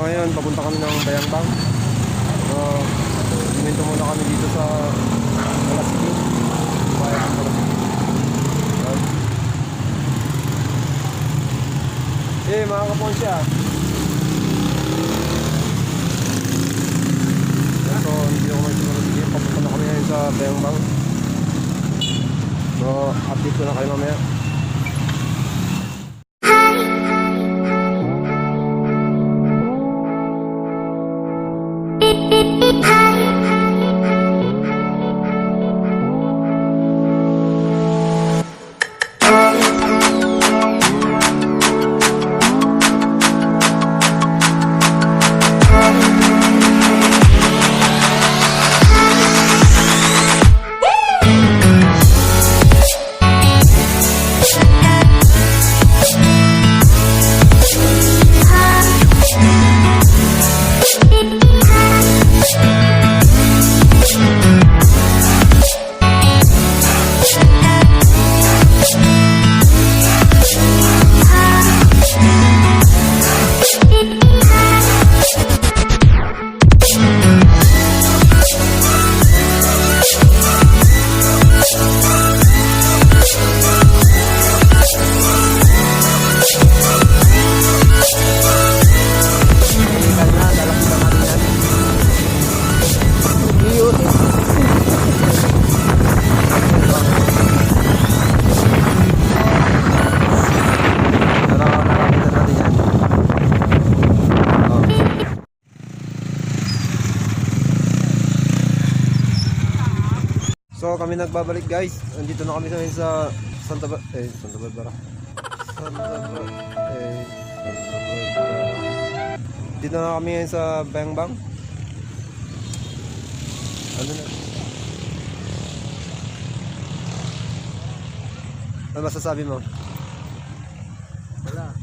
ngayon, papunta kami ng Bayambang. So, huminto muna kami dito sa Malasigi. Bayan ng Malasigi. Mga kaponsya. So, hindi ako may Malasigi. Papunta na kami ngayon sa Bayambang. So, update ko na kayo mamaya. So kami nagbabalik guys. Andito na kami sa Santa Barbara. Dito na kami ngayon sa Bayambang. Ano na? Ano masasabi mo? Wala.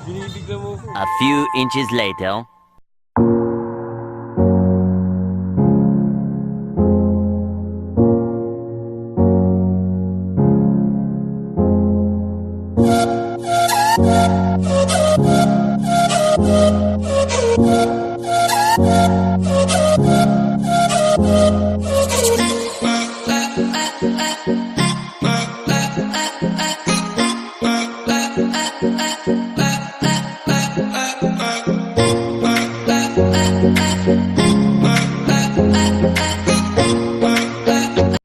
Binibigla mo. A few inches later.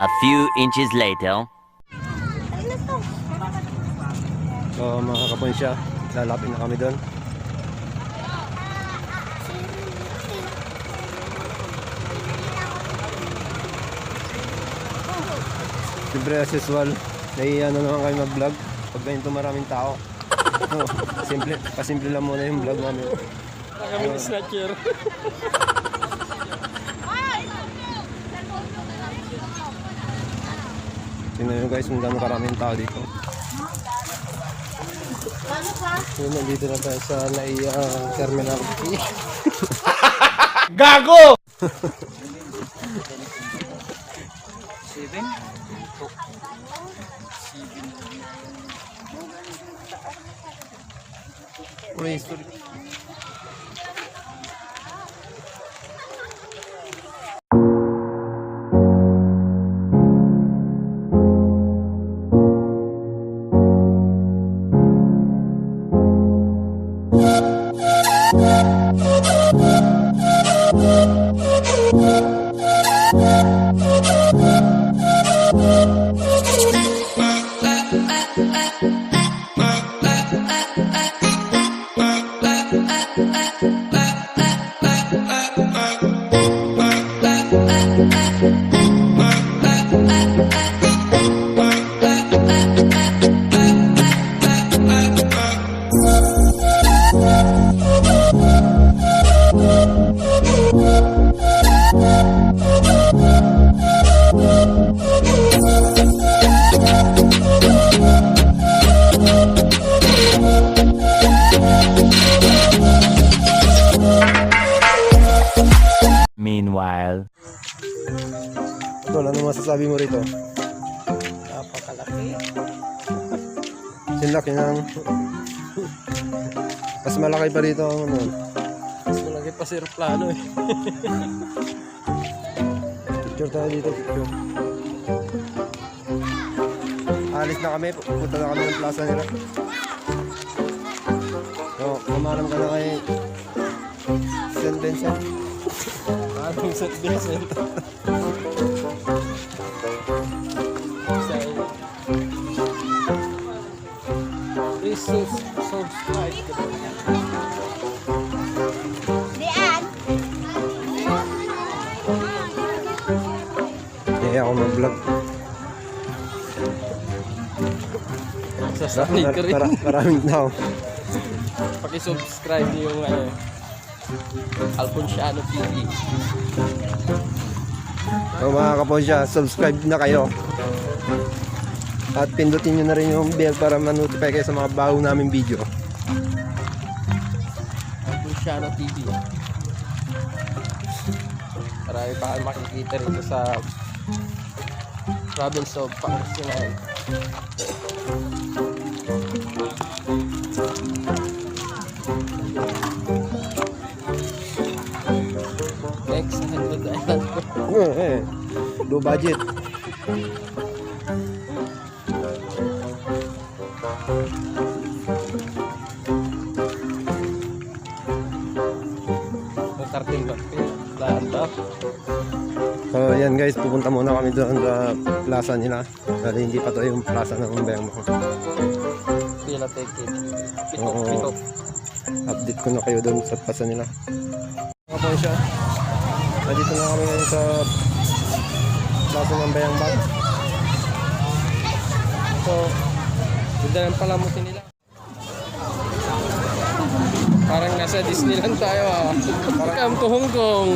A few inches later. So mga kaponsya, lalapit na kami doon. Siyempre as usual, nahiya na naman kayo mag-vlog pag ganito maraming tao. No, pasimple lang muna yung vlog namin. Kami ni Snatcher. Tingnan nyo guys kung gano'ng karaming tao dito. So nandito na tayo sa NAIA Terminal B. Gago! 7? May history. Meanwhile, Tol, ano masasabi mo rito? Napakalaki. Sinlaki ng Mas malaki pa dito ang ano. Mas malaki pa si aeroplano eh. Picture tayo dito, picture. Alis na kami, pupunta na kami ng plaza nila. So, kumalam ka na kay St. Vincent. Anong St. Vincent? Please subscribe. Diyan. Hindi ako mag-vlog. Sasanay ka rin. Maraming tao. Paki-subscribe niyo yung Alfonsiano TV. So mga kaponsya, subscribe na kayo. At pindutin nyo na rin yung bell para ma-notify kayo sa mga bago naming video. Alfonsiano TV. Marami pa kayong makikita rito sa province of Pangasinan. Next, Henwood Island. Low budget. Ang karting ba? Lahat ba? So yan guys, pupunta muna kami doon sa plaza nila. Dahil hindi pa to yung plaza ng Umbeng mo. Pila ticket. Oo. Pitok. Update ko na kayo doon sa plaza nila. Mga kaponsya, nandito na kami ngayon sa plaza ng Bayambang. So, ganda ng palamutin nila. Parang nasa Disneyland tayo ah. Welcome to Hong Kong.